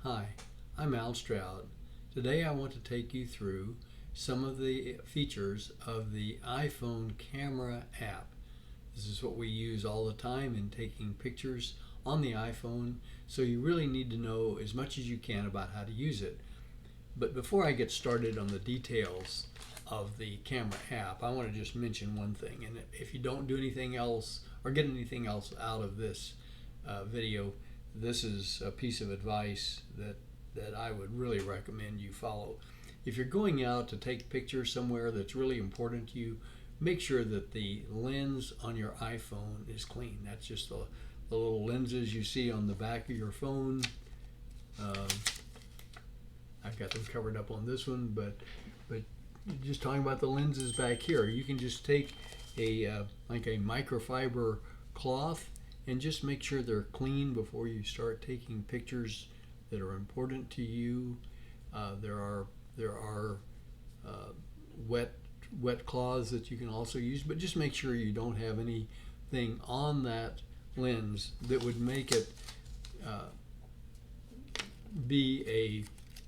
Hi, I'm Al Stroud. Today I want to take you through some of the features of the iPhone camera app. This is what we use all the time in taking pictures on the iPhone, so you really need to know as much as you can about how to use it. But before I get started on the details of the camera app, I want to just mention one thing. And if you don't do anything else or get anything else out of this video, this is a piece of advice that I would really recommend you follow. If you're going out to take pictures somewhere that's really important to you, make sure that the lens on your iPhone is clean. That's just the little lenses you see on the back of your phone. I've got them covered up on this one, but just talking about the lenses back here, you can just take like a microfiber cloth and just make sure they're clean before you start taking pictures that are important to you. There are wet cloths that you can also use, but just make sure you don't have anything on that lens that would make it be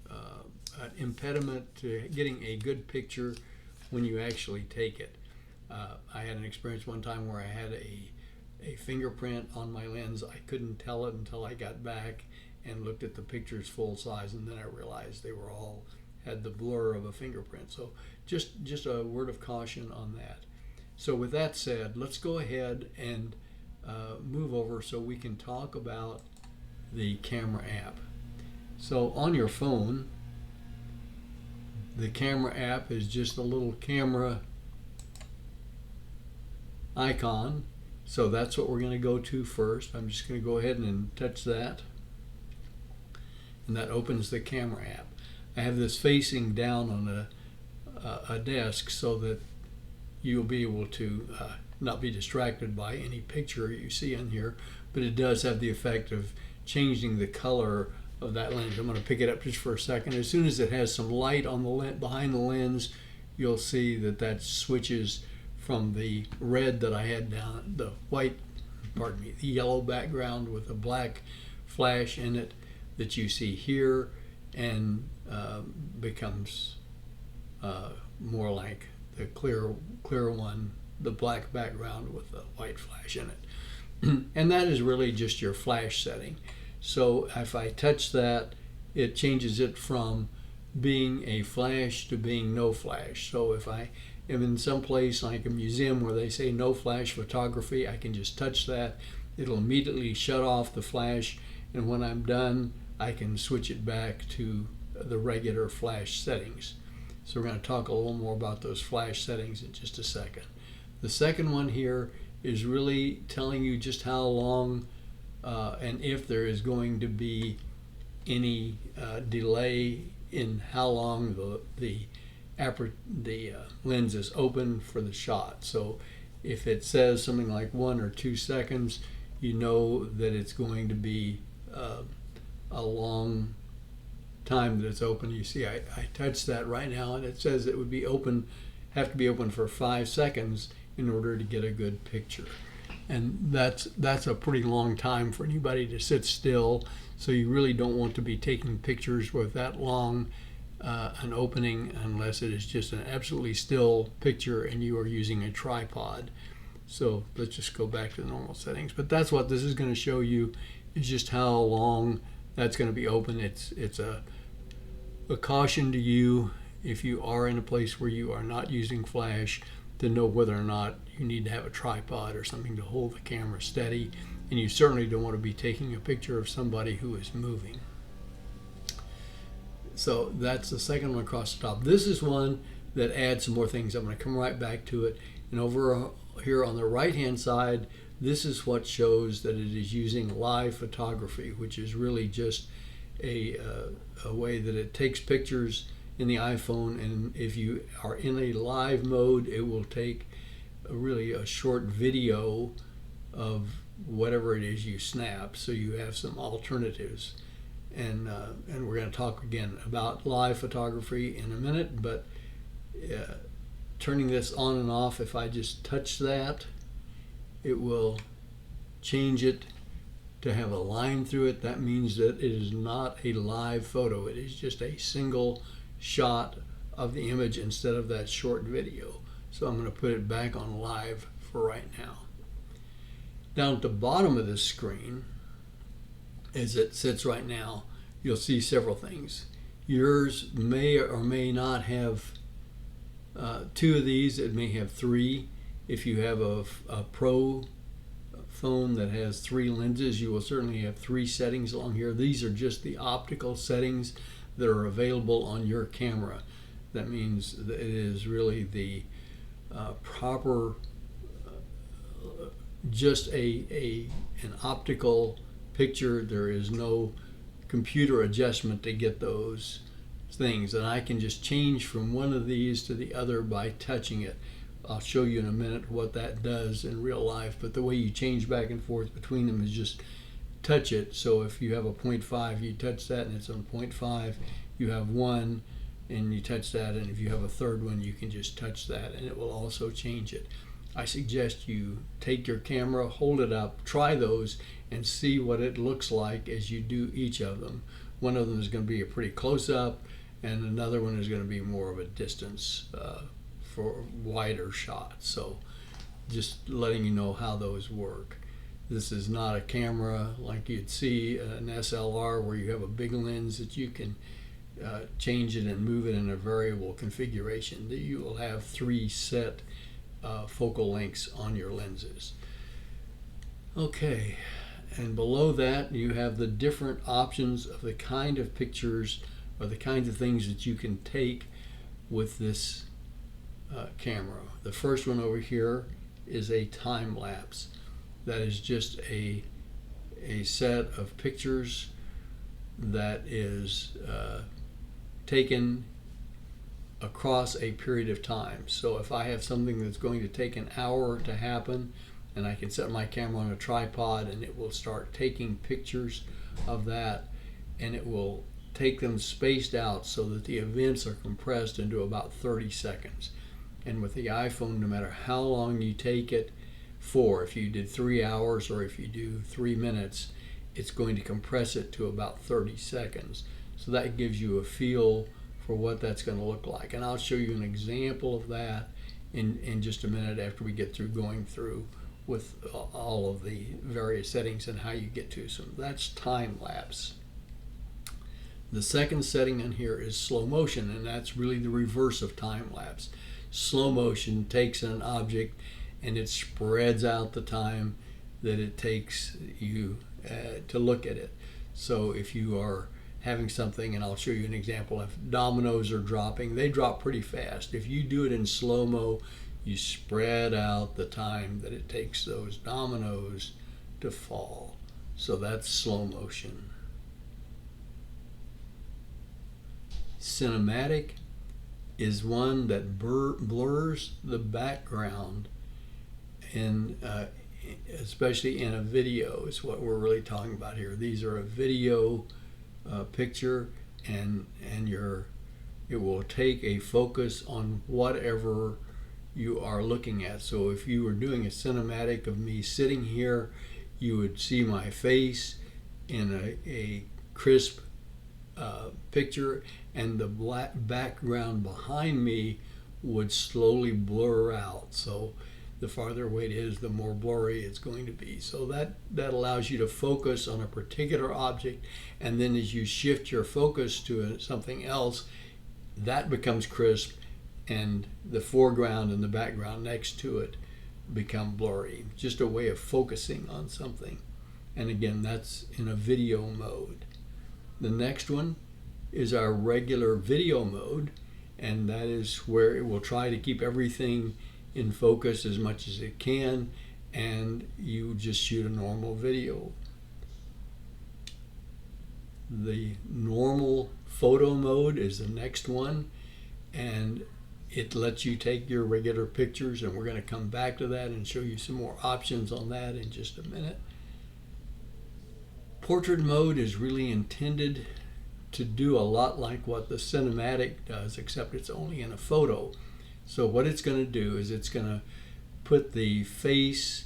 an impediment to getting a good picture when you actually take it. I had an experience one time where I had a fingerprint on my lens. I couldn't tell it until I got back and looked at the pictures full size, and then I realized they were all had the blur of a fingerprint. So just a word of caution on that. So with that said, let's go ahead and move over so we can talk about the camera app. So on your phone, the camera app is just a little camera icon. So that's what we're going to go to first. I'm just going to go ahead and touch that. And that opens the camera app. I have this facing down on a desk so that you'll be able to not be distracted by any picture you see on here, but it does have the effect of changing the color of that lens. I'm going to pick it up just for a second. As soon as it has some light on the behind the lens, you'll see that switches from the red that I had down, the yellow background with a black flash in it that you see here, and becomes more like the clear one, the black background with the white flash in it. And that is really just your flash setting. So if I touch that, it changes it from being a flash to being no flash. So if I am in some place like a museum where they say no flash photography, I can just touch that. It'll immediately shut off the flash, and when I'm done, I can switch it back to the regular flash settings. So we're going to talk a little more about those flash settings in just a second. The second one here is really telling you just how long and if there is going to be any delay in how long the lens is open for the shot. So if it says something like 1 or 2 seconds, you know that it's going to be a long time that it's open. You see I touched that right now, and it says it would be have to be open for 5 seconds in order to get a good picture. And that's a pretty long time for anybody to sit still, so you really don't want to be taking pictures with that long an opening unless it is just an absolutely still picture and you are using a tripod. So let's just go back to the normal settings. But that's what this is going to show you, is just how long that's going to be open. It's a caution to you if you are in a place where you are not using flash, to know whether or not you need to have a tripod or something to hold the camera steady. And you certainly don't want to be taking a picture of somebody who is moving. So that's the second one across the top. This is one that adds some more things. I'm going to come right back to it. And over here on the right hand side, this is what shows that it is using live photography, which is really just a way that it takes pictures in the iPhone, and if you are in a live mode, it will take really a short video of whatever it is you snap, so you have some alternatives. And we're going to talk again about live photography in a minute, but turning this on and off, if I just touch that, it will change it to have a line through it, that means that it is not a live photo. It is just a single shot of the image instead of that short video. So I'm going to put it back on live for right now. Down at the bottom of this screen, as it sits right now, you'll see several things. Yours may or may not have two of these. It may have three. If you have a Pro phone that has three lenses, you will certainly have three settings along here. These are just the optical settings that are available on your camera. That means that it is really the proper, just an optical picture. There is no computer adjustment to get those things, and I can just change from one of these to the other by touching it. I'll show you in a minute what that does in real life, but the way you change back and forth between them is just touch it. So if you have a 0.5, you touch that and it's on 0.5. You have 1 and you touch that, and if you have a third one, you can just touch that and it will also change it. I suggest you take your camera, hold it up, try those, and see what it looks like as you do each of them. One of them is going to be a pretty close-up, and another one is going to be more of a distance for wider shots. So just letting you know how those work. This is not a camera like you'd see an SLR where you have a big lens that you can change it and move it in a variable configuration. That you will have three set focal lengths on your lenses. Okay, and below that you have the different options of the kind of pictures or the kinds of things that you can take with this camera. The first one over here is a time lapse. That is just a set of pictures that is taken across a period of time. So if I have something that's going to take an hour to happen, and I can set my camera on a tripod and it will start taking pictures of that, and it will take them spaced out so that the events are compressed into about 30 seconds. And with the iPhone, no matter how long you take it for, if you did 3 hours or if you do 3 minutes, it's going to compress it to about 30 seconds. So that gives you a feel for what that's going to look like. And I'll show you an example of that in just a minute after we get through going through with all of the various settings and how you get to some. That's time lapse. The second setting in here is slow motion, and that's really the reverse of time lapse. Slow motion takes an object and it spreads out the time that it takes you to look at it. So if you are having something, and I'll show you an example, if dominoes are dropping, they drop pretty fast. If you do it in slow-mo, you spread out the time that it takes those dominoes to fall. So that's slow motion. Cinematic is one that blurs the background, and especially in a video is what we're really talking about here. These are a video picture, and it will take a focus on whatever you are looking at. So if you were doing a cinematic of me sitting here, you would see my face in a crisp picture, and the black background behind me would slowly blur out. So the farther away it is, the more blurry it's going to be. So that allows you to focus on a particular object, and then as you shift your focus to something else, that becomes crisp, and the foreground and the background next to it become blurry. Just a way of focusing on something. And again, that's in a video mode. The next one is our regular video mode, and that is where it will try to keep everything in focus as much as it can, and you just shoot a normal video. The normal photo mode is the next one, and it lets you take your regular pictures, and we're going to come back to that and show you some more options on that in just a minute. Portrait mode is really intended to do a lot like what the cinematic does, except it's only in a photo. So what it's going to do is it's going to put the face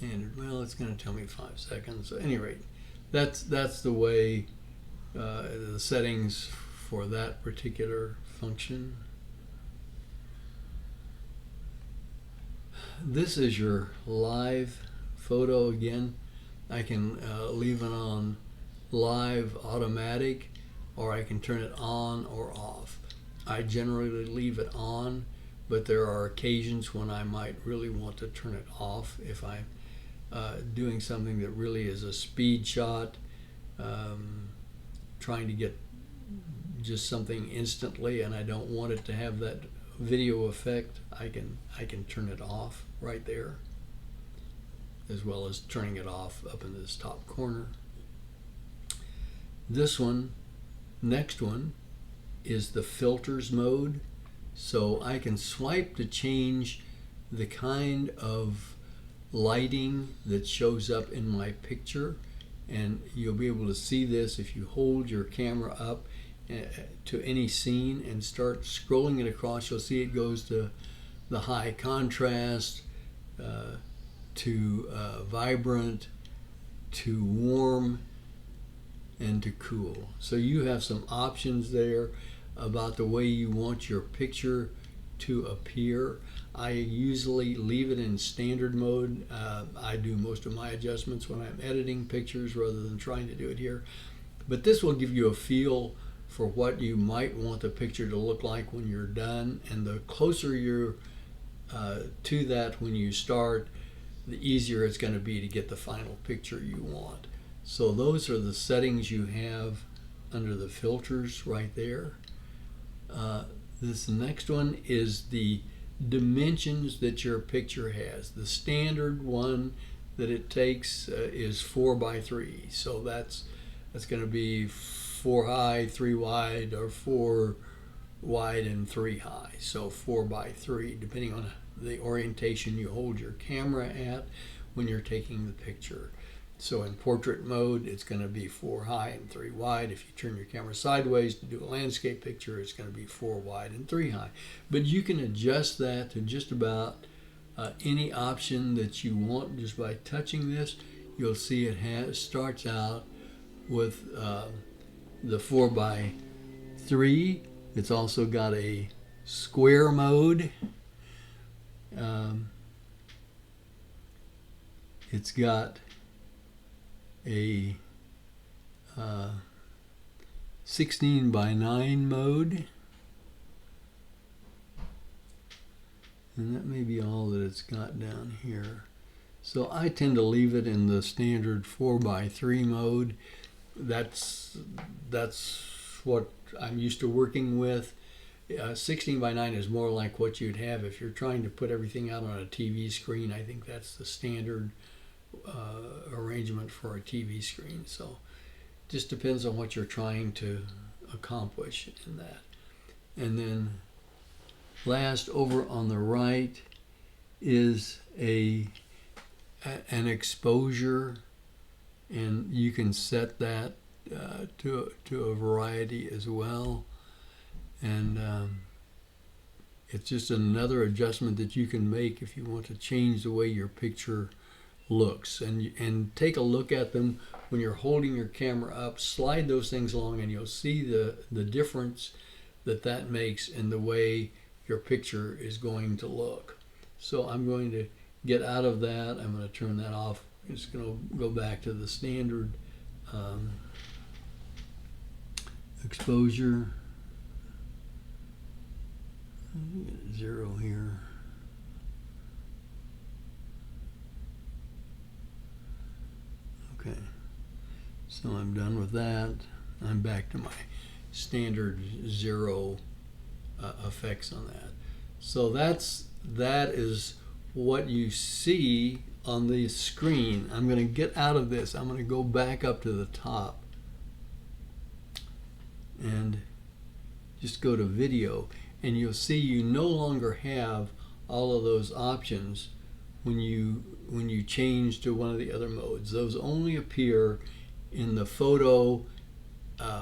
standard. Well, it's going to tell me 5 seconds. At any rate, that's the way the settings for that particular function. This is your live photo again. I can leave it on live automatic, or I can turn it on or off. I generally leave it on, but there are occasions when I might really want to turn it off if I'm doing something that really is a speed shot, trying to get just something instantly and I don't want it to have that video effect. I can turn it off right there, as well as turning it off up in this top corner. This one, next one, is the filters mode. So I can swipe to change the kind of lighting that shows up in my picture, and you'll be able to see this if you hold your camera up to any scene and start scrolling it across. You'll see it goes to the high contrast, to vibrant, to warm, and to cool. So you have some options there about the way you want your picture to appear. I usually leave it in standard mode. I do most of my adjustments when I'm editing pictures rather than trying to do it here. But this will give you a feel for what you might want the picture to look like when you're done. And the closer you're to that when you start, the easier it's going to be to get the final picture you want. So those are the settings you have under the filters right there. This next one is the dimensions that your picture has. The standard one that it takes is 4:3. So that's going to be 4 high, 3 wide, or 4 wide and 3 high. So 4:3, depending on the orientation you hold your camera at when you're taking the picture. So in portrait mode, it's going to be 4 high and 3 wide. If you turn your camera sideways to do a landscape picture, it's going to be 4 wide and 3 high. But you can adjust that to just about any option that you want just by touching this. You'll see it starts out with the 4:3. It's also got a square mode. It's got a 16:9 mode, and that may be all that it's got down here. So I tend to leave it in the standard 4:3 mode. That's what I'm used to working with. 16:9 is more like what you'd have if you're trying to put everything out on a TV screen. I think that's the standard arrangement for a TV screen. So just depends on what you're trying to accomplish in that. And then last, over on the right is an exposure, and you can set that to a variety as well. And it's just another adjustment that you can make if you want to change the way your picture looks. And take a look at them when you're holding your camera up. Slide those things along and you'll see the difference that makes in the way your picture is going to look. So I'm going to get out of that. I'm going to turn that off. I'm just going to go back to the standard exposure. 0 here. Okay, so I'm done with that. I'm back to my standard 0 effects on that. So that is what you see on the screen. I'm going to get out of this. I'm going to go back up to the top and just go to video, and you'll see you no longer have all of those options when you change to one of the other modes. Those only appear in the photo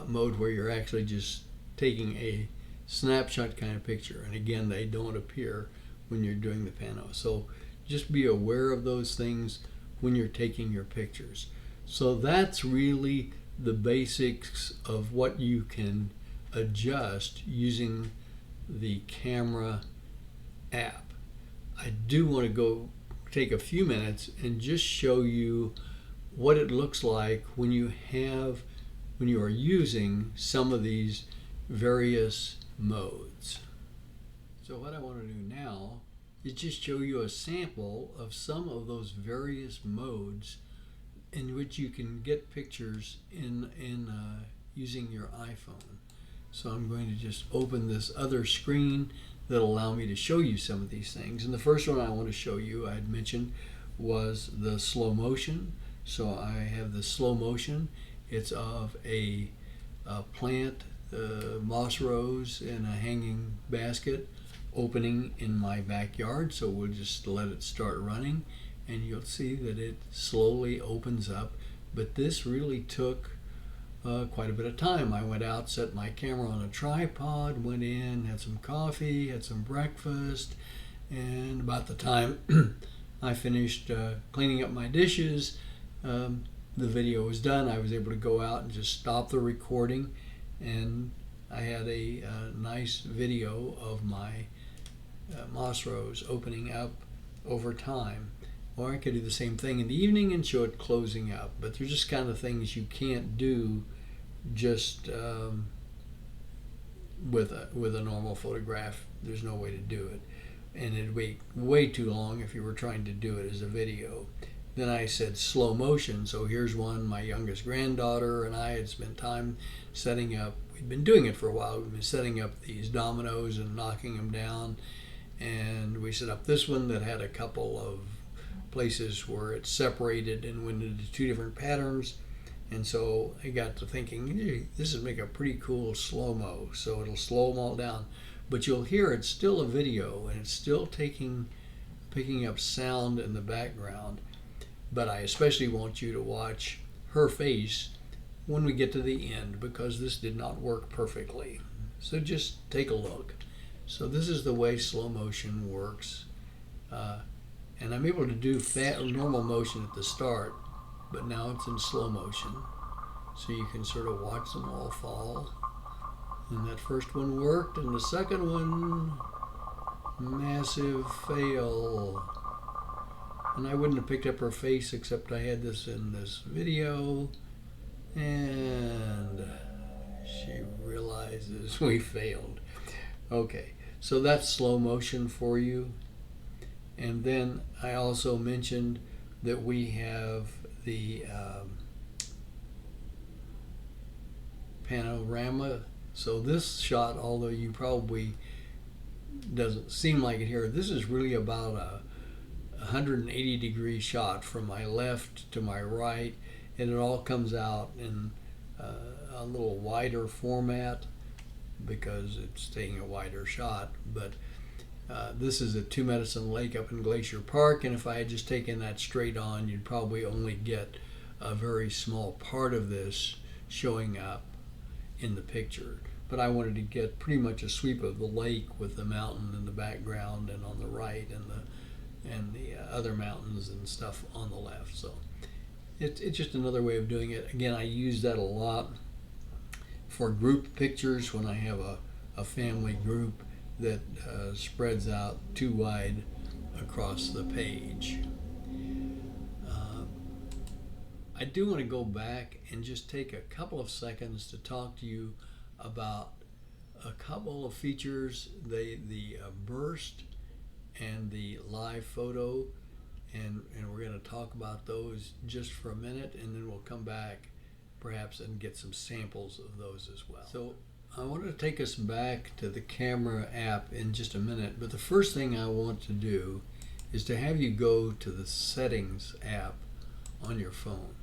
mode, where you're actually just taking a snapshot kind of picture, and again, they don't appear when you're doing the pano. So just be aware of those things when you're taking your pictures. So that's really the basics of what you can adjust using the camera app. I do want to go take a few minutes and just show you what it looks like when you are using some of these various modes. So what I want to do now is just show you a sample of some of those various modes in which you can get pictures in using your iPhone. So I'm going to just open this other screen that'll allow me to show you some of these things. And the first one I want to show you, I had mentioned, was the slow motion. So I have the slow motion. It's of a plant, moss rose in a hanging basket opening in my backyard. So we'll just let it start running and you'll see that it slowly opens up. But this really took quite a bit of time. I went out, set my camera on a tripod, went in, had some coffee, had some breakfast, and about the time I finished cleaning up my dishes, the video was done. I was able to go out and just stop the recording, and I had a nice video of my moss rose opening up over time. Or I could do the same thing in the evening and show it closing up. But they're just kind of things you can't do just with a normal photograph. There's no way to do it. And it'd be way too long if you were trying to do it as a video. Then I said slow motion. So here's one my youngest granddaughter and I had spent time setting up. We'd been doing it for a while. We've been setting up these dominoes and knocking them down. And we set up this one that had a couple of places where it separated and went into two different patterns. And so I got to thinking, hey, this would make a pretty cool slow-mo. So it'll slow them all down. But you'll hear it's still a video and it's still picking up sound in the background. But I especially want you to watch her face when we get to the end because this did not work perfectly. So just take a look. So this is the way slow motion works. And I'm able to do normal motion at the start, but now it's in slow motion. So you can sort of watch them all fall. And that first one worked, and the second one, massive fail. And I wouldn't have picked up her face except I had this in this video. And she realizes we failed. Okay, so that's slow motion for you. And then I also mentioned that we have the panorama. So this shot, although you probably doesn't seem like it here, this is really about a 180 degree shot from my left to my right, and it all comes out in a little wider format because it's taking a wider shot. But this is at Two Medicine Lake up in Glacier Park, and if I had just taken that straight on, you'd probably only get a very small part of this showing up in the picture. But I wanted to get pretty much a sweep of the lake with the mountain in the background and on the right, and the other mountains and stuff on the left. So it's just another way of doing it. Again, I use that a lot for group pictures when I have a family group that spreads out too wide across the page. I do want to go back and just take a couple of seconds to talk to you about a couple of features, the burst and the live photo, and we're going to talk about those just for a minute, and then we'll come back perhaps and get some samples of those as well. So I want to take us back to the camera app in just a minute, but the first thing I want to do is to have you go to the settings app on your phone.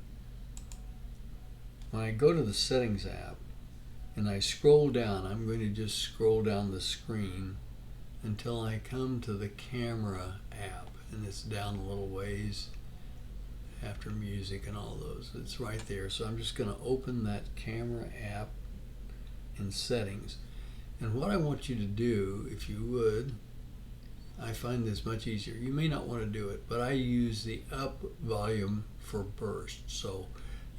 When I go to the settings app and I scroll down, I'm going to just scroll down the screen until I come to the camera app, and it's down a little ways after music and all those. It's right there. So I'm just going to open that camera app in settings. And what I want you to do, if you would, I find this much easier. You may not want to do it, but I use the up volume for burst. So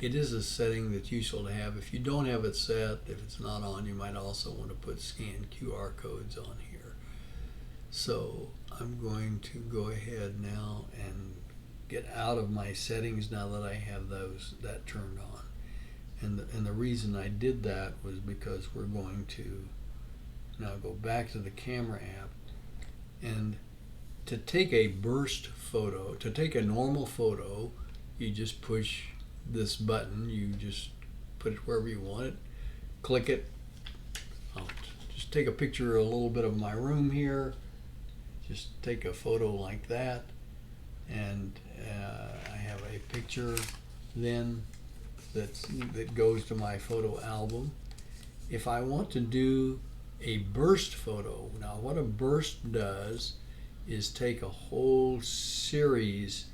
it is a setting that's useful to have. If you don't have it set, if it's not on, you might also want to put scan QR codes on here. So I'm going to go ahead now and get out of my settings now that I have that turned on. And the reason I did that was because we're going to now go back to the camera app, and to take a burst photo, to take a normal photo, you just push this button, you just put it wherever you want it, click it. I'll just take a picture a little bit of my room here, just take a photo like that, and I have a picture then that goes to my photo album. If I want to do a burst photo, now what a burst does is take a whole series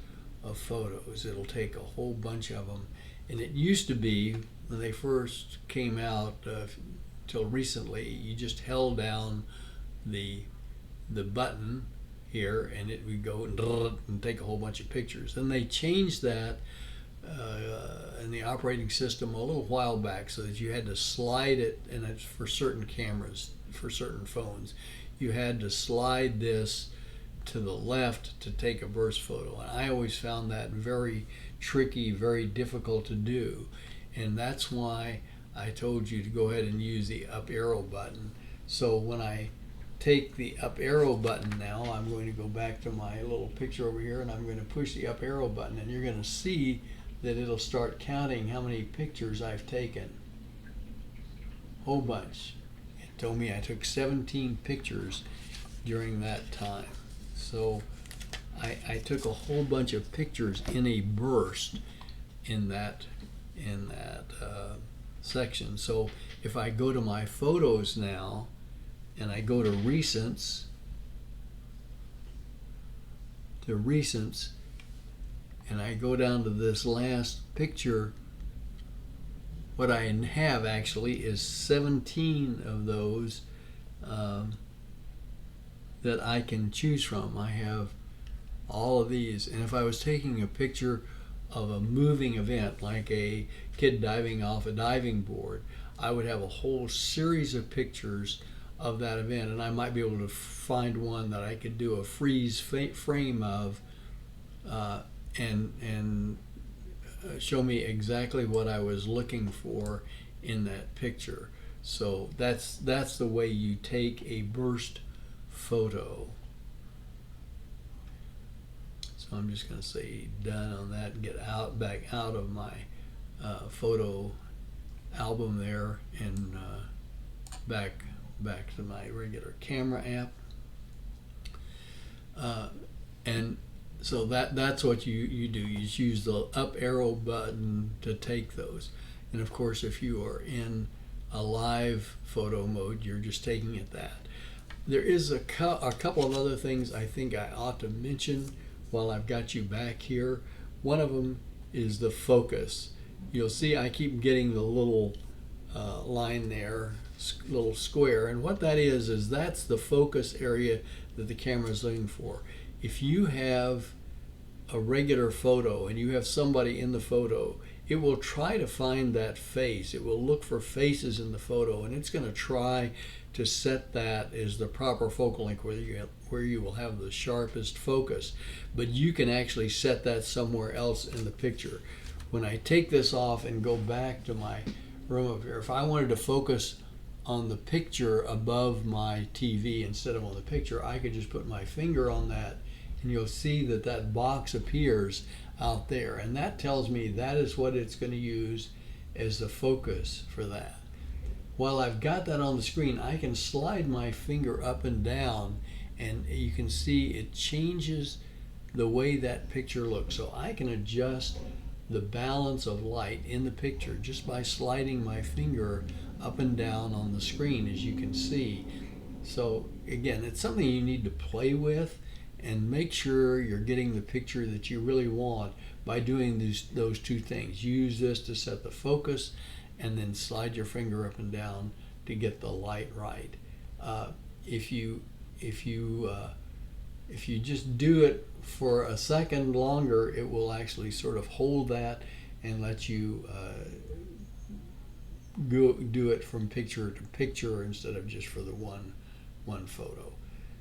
of photos. It'll take a whole bunch of them, and it used to be when they first came out till recently, you just held down the button here and it would go and take a whole bunch of pictures. Then they changed that in the operating system a little while back, so that you had to slide it, and it's for certain cameras, for certain phones, you had to slide this to the left to take a burst photo. And I always found that very tricky, very difficult to do, and that's why I told you to go ahead and use the up arrow button. So when I take the up arrow button now, I'm going to go back to my little picture over here, and I'm going to push the up arrow button, and you're going to see that it'll start counting how many pictures I've taken. Whole bunch. It told me I took 17 pictures during that time. So I took a whole bunch of pictures in a burst in that section. So if I go to my photos now and I go to recents, and I go down to this last picture, what I have actually is 17 of those that I can choose from. I have all of these, and if I was taking a picture of a moving event like a kid diving off a diving board, I would have a whole series of pictures of that event, and I might be able to find one that I could do a freeze frame of and show me exactly what I was looking for in that picture. So that's the way you take a burst photo. So I'm just going to say done on that and get back out of my photo album there, and back to my regular camera app. And so that's what you do. You just use the up arrow button to take those. And of course, if you are in a live photo mode, you're just taking it that. There is a couple of other things I think I ought to mention while I've got you back here. One of them is the focus. You'll see I keep getting the little line there, little square, and what that is that's the focus area that the camera is looking for. If you have a regular photo and you have somebody in the photo, it will try to find that face. It will look for faces in the photo, and it's going to try to set that as the proper focal length where you will have the sharpest focus. But you can actually set that somewhere else in the picture. When I take this off and go back to my room over here, if I wanted to focus on the picture above my TV instead of on the picture, I could just put my finger on that, and you'll see that box appears out there, and that tells me that is what it's going to use as the focus for that. While I've got that on the screen, I can slide my finger up and down, and you can see it changes the way that picture looks. So I can adjust the balance of light in the picture just by sliding my finger up and down on the screen, as you can see. So again, it's something you need to play with and make sure you're getting the picture that you really want by doing those two things. Use this to set the focus, and then slide your finger up and down to get the light right. If you If you just do it for a second longer, it will actually sort of hold that and let you do it from picture to picture instead of just for the one photo.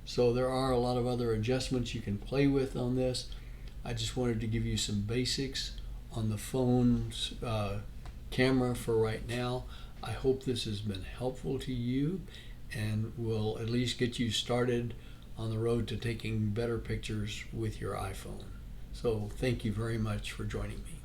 So there are a lot of other adjustments you can play with on this. I just wanted to give you some basics on the phone's camera for right now. I hope this has been helpful to you and will at least get you started on the road to taking better pictures with your iPhone. So thank you very much for joining me.